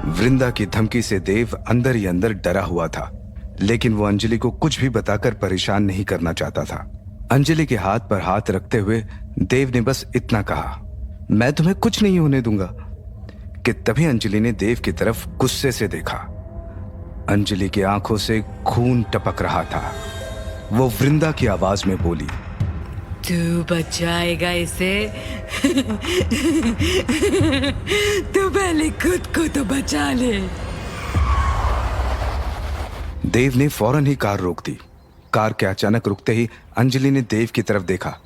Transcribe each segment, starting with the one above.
वृंदा की धमकी से देव अंदर ही अंदर डरा हुआ था, लेकिन वो अंजलि को कुछ भी बताकर परेशान नहीं करना चाहता था। अंजलि के हाथ पर हाथ रखते हुए देव ने बस इतना कहा, मैं तुम्हें कुछ नहीं होने दूंगा, कि तभी अंजलि ने देव की तरफ गुस्से से देखा। अंजलि की आंखों से खून टपक रहा था। वो वृंदा की आवाज में बोली, तू बचाएगा इसे? तू पहले खुद को तो बचा ले। देव ने फौरन ही कार रोक दी। कार के अचानक रुकते ही अंजलि ने देव की तरफ देखा।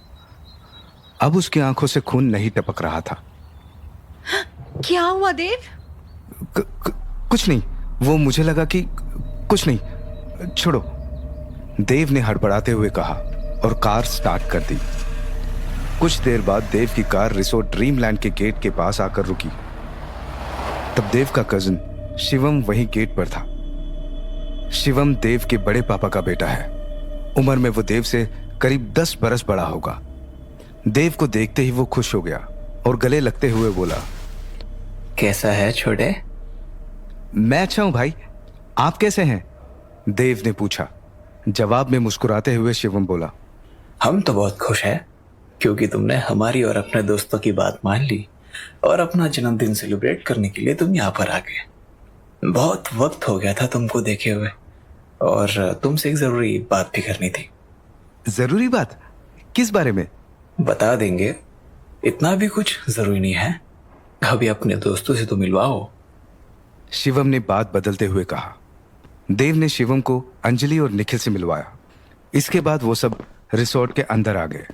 अब उसकी आंखों से खून नहीं टपक रहा था। क्या हुआ देव? कुछ नहीं, वो मुझे लगा कि कुछ नहीं, छोड़ो, देव ने हड़बड़ाते हुए कहा और कार स्टार्ट कर दी। कुछ देर बाद देव की कार रिसोर्ट ड्रीमलैंड के गेट के पास आकर रुकी। तब देव का कजिन शिवम वहीं गेट पर था। शिवम देव के बड़े पापा का बेटा है। उम्र में वो देव से करीब 10 बरस बड़ा होगा। देव को देखते ही वो खुश हो गया और गले लगते हुए बोला, कैसा है छोटे? मैं अच्छा हूं भाई, आप कैसे हैं? देव ने पूछा। जवाब में मुस्कुराते हुए शिवम बोला, हम तो बहुत खुश हैं क्योंकि तुमने हमारी और अपने दोस्तों की बात मान ली और अपना जन्मदिन सेलिब्रेट करने के लिए तुम यहाँ पर आ गए। बहुत वक्त हो गया था तुमको देखे हुए और तुमसे एक जरूरी बात भी करनी थी। जरूरी बात? किस बारे में? बता देंगे, इतना भी कुछ जरूरी नहीं है। अभी अपने दोस्तों से तो मिलवाओ। शिवम ने बात बदलते हुए कहा। देव ने शिवम को अंजलि और निखिल से मिलवाया। इसके बाद वो सब रिसोर्ट के अंदर आ गए।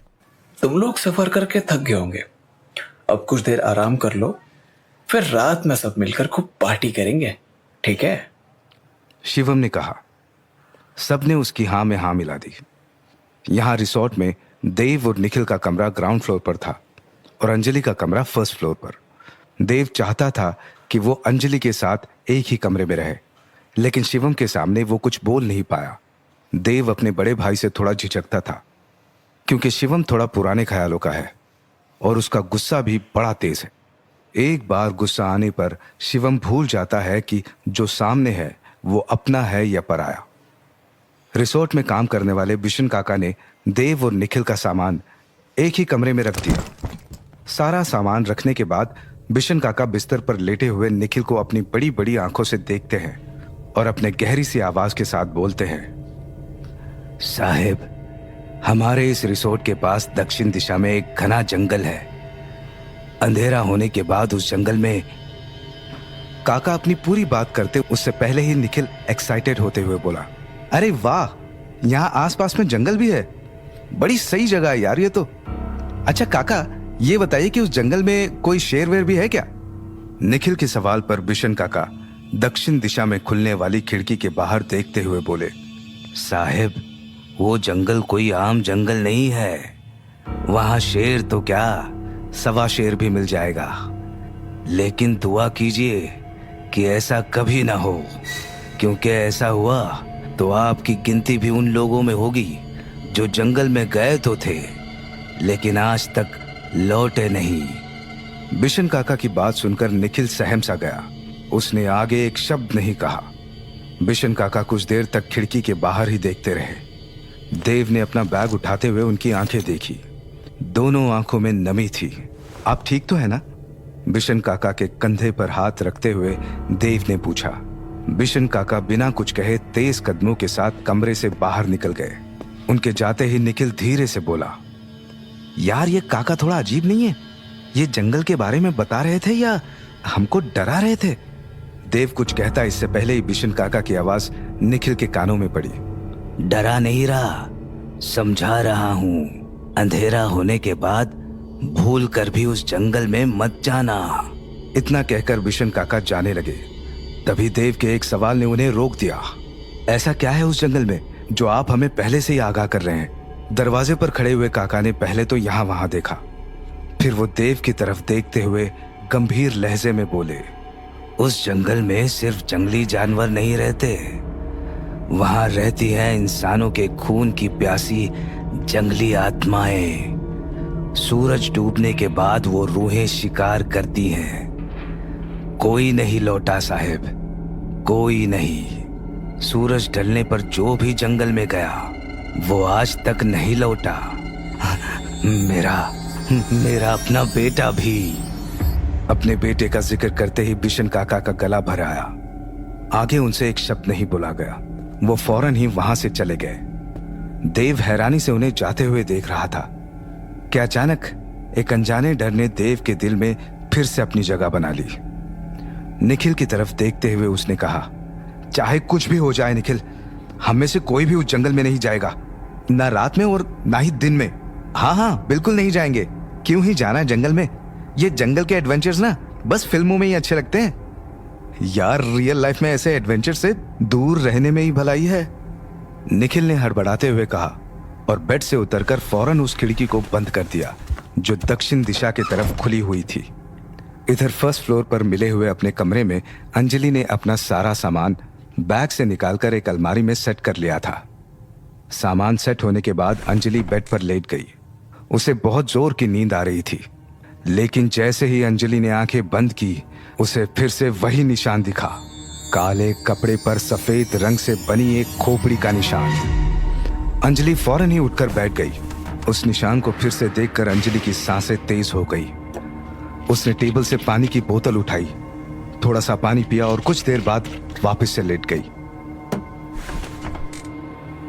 तुम लोग सफर करके थक गए होंगे, अब कुछ देर आराम कर लो, फिर रात में सब मिलकर खूब पार्टी करेंगे, ठीक है? शिवम ने कहा। सबने उसकी हाँ में हाँ मिला दी। यहाँ रिसोर्ट में देव और निखिल का कमरा ग्राउंड फ्लोर पर था और अंजलि का कमरा फर्स्ट फ्लोर पर। देव चाहता था कि वो अंजलि के साथ एक ही कमरे में रहे, लेकिन शिवम के सामने वो कुछ बोल नहीं पाया। देव अपने बड़े भाई से थोड़ा झिझकता था क्योंकि शिवम थोड़ा पुराने ख्यालों का है और उसका गुस्सा भी बड़ा तेज है। एक बार गुस्सा आने पर शिवम भूल जाता है कि जो सामने है वो अपना है या पराया। रिसोर्ट में काम करने वाले बिशन काका ने देव और निखिल का सामान एक ही कमरे में रख दिया। सारा सामान रखने के बाद बिशन काका बिस्तर पर लेटे हुए निखिल को अपनी बड़ी बड़ी आंखों से देखते हैं और अपने गहरी सी आवाज के साथ बोलते हैं, साहेब, हमारे इस रिसोर्ट के पास दक्षिण दिशा में एक घना जंगल है। अंधेरा होने के बाद उस जंगल में। काका अपनी पूरी बात करते उससे पहले ही निखिल एक्साइटेड होते हुए बोला, अरे वाह, यहाँ आसपास में जंगल भी है, बड़ी सही जगह है यार ये तो। अच्छा काका, ये बताइए कि उस जंगल में कोई शेर वेर भी है क्या? निखिल के सवाल पर बिशन काका दक्षिण दिशा में खुलने वाली खिड़की के बाहर देखते हुए बोले, साहेब, वो जंगल कोई आम जंगल नहीं है। वहां शेर तो क्या, 1.25 शेर भी मिल जाएगा। लेकिन दुआ कीजिए कि ऐसा कभी ना हो, क्योंकि ऐसा हुआ तो आपकी गिनती भी उन लोगों में होगी जो जंगल में गए तो थे लेकिन आज तक लौटे नहीं। बिशन काका की बात सुनकर निखिल सहम सा गया। उसने आगे एक शब्द नहीं कहा। बिशन काका कुछ देर तक खिड़की के बाहर ही देखते रहे। देव ने अपना बैग उठाते हुए उनकी आंखें देखी। दोनों आंखों में नमी थी। आप ठीक तो है ना? बिशन काका के कंधे पर हाथ रखते हुए देव ने पूछा। बिशन काका बिना कुछ कहे तेज कदमों के साथ कमरे से बाहर निकल गए। उनके जाते ही निखिल धीरे से बोला, यार ये काका थोड़ा अजीब नहीं है? ये जंगल के बारे में बता रहे थे या हमको डरा रहे थे? देव कुछ कहता इससे पहले ही बिशन काका की आवाज निखिल के कानों में पड़ी। डरा नहीं रहा, समझा रहा हूं। अंधेरा होने के बाद भूल कर भी उस जंगल में मत जाना। इतना कहकर बिशन काका जाने लगे। तभी देव के एक सवाल ने उन्हें रोक दिया। ऐसा क्या है उस जंगल में जो आप हमें पहले से ही आगाह कर रहे हैं? दरवाजे पर खड़े हुए काका ने पहले तो यहां वहां देखा, फिर वो देव की तरफ देखते हुए गंभीर लहजे में बोले, उस जंगल में सिर्फ जंगली जानवर नहीं रहते, वहां रहती हैं इंसानों के खून की प्यासी जंगली आत्माएं। सूरज डूबने के बाद वो रूहें शिकार करती हैं। कोई नहीं लौटा साहेब, कोई नहीं। सूरज ढलने पर जो भी जंगल में गया वो आज तक नहीं लौटा। मेरा अपना बेटा भी। अपने बेटे का जिक्र करते ही बिशन काका का गला भर आया। आगे उनसे एक शब्द नहीं बोला गया। वो फौरन ही वहां से चले गए। देव हैरानी से उन्हें जाते हुए देख रहा था कि अचानक एक अनजाने डर ने देव के दिल में फिर से अपनी जगह बना ली। निखिल की तरफ देखते हुए उसने कहा, चाहे कुछ भी हो जाए निखिल, हम में से कोई भी उस जंगल में नहीं जाएगा, ना रात में और ना ही दिन में। हाँ, बिल्कुल नहीं जाएंगे। क्यों ही जाना है जंगल में? ये जंगल के एडवेंचर्स ना बस फिल्मों में ही अच्छे लगते हैं यार। रियल लाइफ में ऐसे एडवेंचर से दूर रहने में ही भलाई है। निखिल ने हड़बड़ाते हुए कहा और बेड से उतरकर फौरन उस खिड़की को बंद कर दिया जो दक्षिण दिशा की तरफ खुली हुई थी। इधर फर्स्ट फ्लोर पर मिले हुए अपने कमरे में अंजलि ने अपना सारा सामान बैग से निकालकर एक अलमारी में सेट कर लिया था। सामान सेट होने के बाद अंजलि बेड पर लेट गई। उसे बहुत जोर की नींद आ रही थी, लेकिन जैसे ही अंजलि ने आंखें बंद की उसे फिर से वही निशान दिखा। काले कपड़े पर सफेद रंग से बनी एक खोपड़ी का निशान। अंजलि फौरन ही उठकर बैठ गई। उस निशान को फिर से देखकर अंजलि की सांसें तेज हो गई। उसने टेबल से पानी की बोतल उठाई, थोड़ा सा पानी पिया और कुछ देर बाद वापस से लेट गई।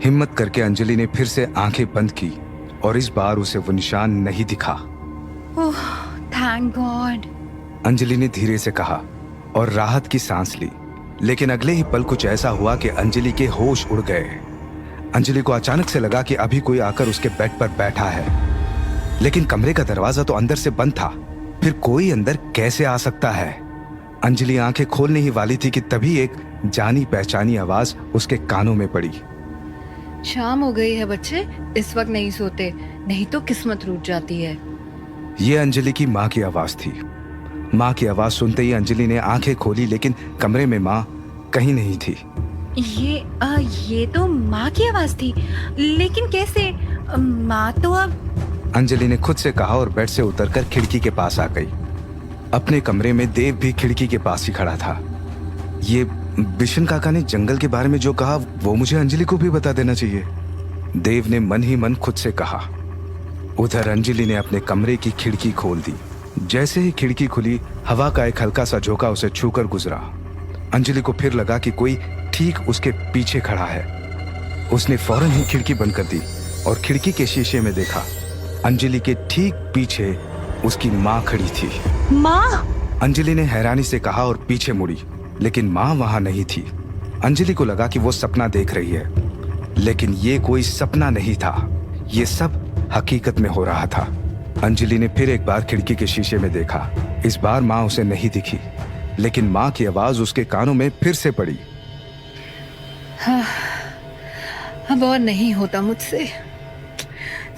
हिम्मत करके अंजलि ने फिर से आंखें बंद की और इस बार उसे वो निशान नहीं दिखा। ओह, थैंक गॉड। अंजलि ने धीरे से कहा और राहत की सांस ली। लेकिन अगले ही पल कुछ ऐसा हुआ कि अंजलि के होश उड़ गए। अंजलि को अचानक से लगा कि अभी कोई आकर उसके बेड पर बैठा है, लेकिन कमरे का दरवाजा तो अंदर से बंद था। फिर कोई अंदर कैसे आ सकता है? अंजलि आंखें खोलने ही वाली थी कि तभी एक जानी पहचानी आवाज उसके कानों में पड़ी। शाम हो गई है बच्चे, इस वक्त नहीं सोते, नहीं तो किस्मत रूठ जाती है। ये अंजलि की माँ की आवाज थी। माँ की आवाज सुनते ही अंजलि ने आंखें खोली, लेकिन कमरे में माँ कहीं नहीं थी। ये तो माँ की आवाज थी, लेकिन कैसे? माँ तो अब। अंजलि ने खुद से कहा और बेड से उतरकर खिड़की के पास आ गई। अपने कमरे में देव भी खिड़की के पास ही खड़ा था। ये बिशन काका ने जंगल के बारे में जो कहा वो मुझे अंजलि को भी बता देना चाहिए, देव ने मन ही मन खुद से कहा। उधर अंजलि ने अपने कमरे की खिड़की खोल दी। जैसे ही खिड़की खुली, हवा का एक हल्का सा झोंका उसे छूकर गुजरा। अंजलि को फिर लगा कि कोई ठीक उसके पीछे खड़ा है। उसने फौरन ही खिड़की बंद कर दी और खिड़की के शीशे में देखा। अंजलि के ठीक पीछे उसकी माँ खड़ी थी। माँ! अंजलि ने हैरानी से कहा और पीछे मुड़ी, लेकिन माँ वहां नहीं थी। अंजलि को लगा कि वो सपना देख रही है, लेकिन ये कोई सपना नहीं था, ये सब हकीकत में हो रहा था। अंजलि ने फिर एक बार खिड़की के शीशे में देखा। इस बार माँ उसे नहीं दिखी, लेकिन माँ की आवाज उसके कानों में फिर से पड़ी। हाँ, अब और नहीं होता मुझसे।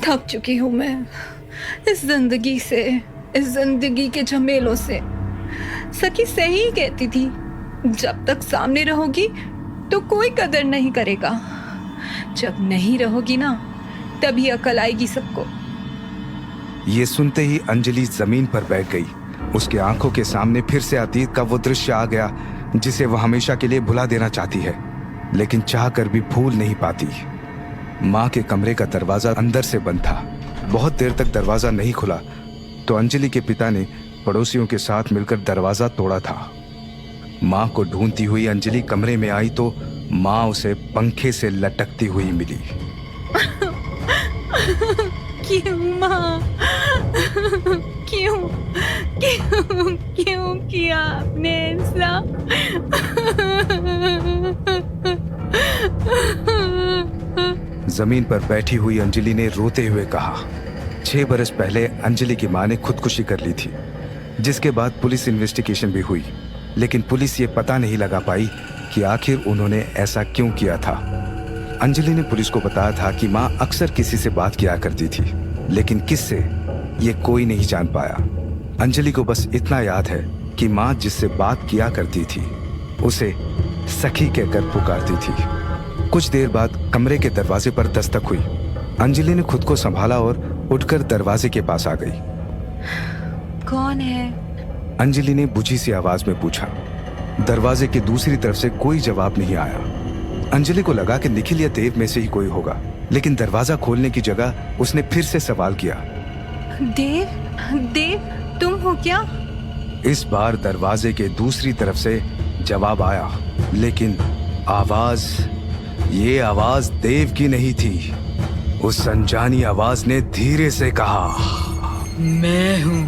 थक चुकी हूँ मैं इस जिंदगी से, इस जिंदगी के झमेलों से। सखी सही कहती थी, जब तक सामने रहोगी तो कोई कदर नहीं करेगा, जब नहीं रहोगी ना तभी अकल आएगी सबको। ये सुनते ही अंजलि जमीन पर बैठ गई। उसकी आंखों के सामने फिर से अतीत का वो दृश्य आ गया जिसे वह हमेशा के लिए भुला देना चाहती है, लेकिन चाहकर भी भूल नहीं पाती। माँ के कमरे का दरवाजा अंदर से बंद था। बहुत देर तक दरवाजा नहीं खुला तो अंजलि के पिता ने पड़ोसियों के साथ मिलकर दरवाजा तोड़ा था। माँ को ढूंढती हुई अंजलि कमरे में आई तो माँ उसे पंखे से लटकती हुई मिली। क्यों माँ? क्यों क्यों क्यों किया आपने ऐसा? जमीन पर बैठी हुई अंजलि ने रोते हुए कहा, 6 बरस पहले अंजलि की माँ ने खुदकुशी कर ली थी, जिसके बाद पुलिस इन्वेस्टिगेशन भी हुई, लेकिन पुलिस ये पता नहीं लगा पाई कि आखिर उन्होंने ऐसा क्यों किया था। अंजलि ने पुलिस को बताया था कि माँ अक्सर किसी से बात किया करती थी, लेकिन किससे ये कोई नहीं जान पाया। अंजलि को बस इतना याद है कि माँ जिससे बात किया करती थी उसे सखी कहकर पुकारती थी। कुछ देर बाद कमरे के दरवाजे पर दस्तक हुई। अंजलि ने खुद को संभाला और उठकर दरवाजे के पास आ गई। कौन है? अंजलि ने बुझी सी आवाज में पूछा। दरवाजे की दूसरी तरफ से कोई जवाब नहीं आया। अंजलि को लगा कि निखिल या देव में से ही कोई होगा, लेकिन दरवाजा खोलने की जगह उसने फिर से सवाल किया। देव, देव, तुम हो क्या? इस बार दरवाजे के दूसरी तरफ से जवाब आया, लेकिन ये आवाज देव की नहीं थी। उस अनजानी आवाज ने धीरे से कहा, मैं हूँ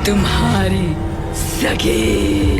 तुम्हारी सखी।